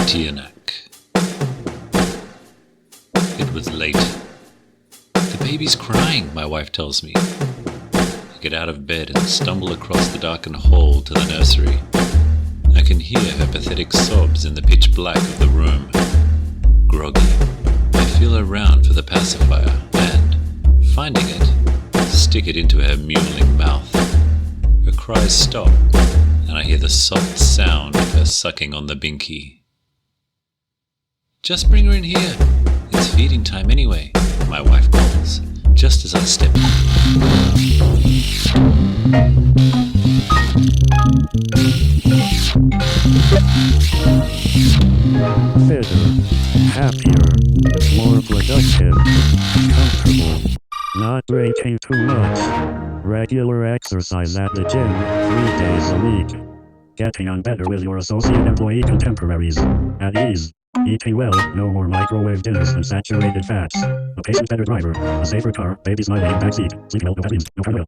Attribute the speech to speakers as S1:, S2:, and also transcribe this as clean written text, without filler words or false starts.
S1: to your neck. It was late. The baby's crying, my wife tells me. I get out of bed and stumble across the darkened hall to the nursery. I can hear her pathetic sobs in the pitch black of the room. Groggy, I feel around for the pacifier and, finding it, stick it into her mewling mouth. Her cries stop, and I hear the soft sound of her sucking on the binky. Just bring her in here. It's feeding time anyway, my wife calls, just as I step in.
S2: Fitter, happier, more productive, comfortable, not drinking too much, regular exercise at the gym 3 days a week, getting on better with your associate employee contemporaries, at ease, eating well, no more microwave dinners and saturated fats, a patient-better driver, a safer car, baby smiling in backseat, sleeping well, no caffeine, no paranoia.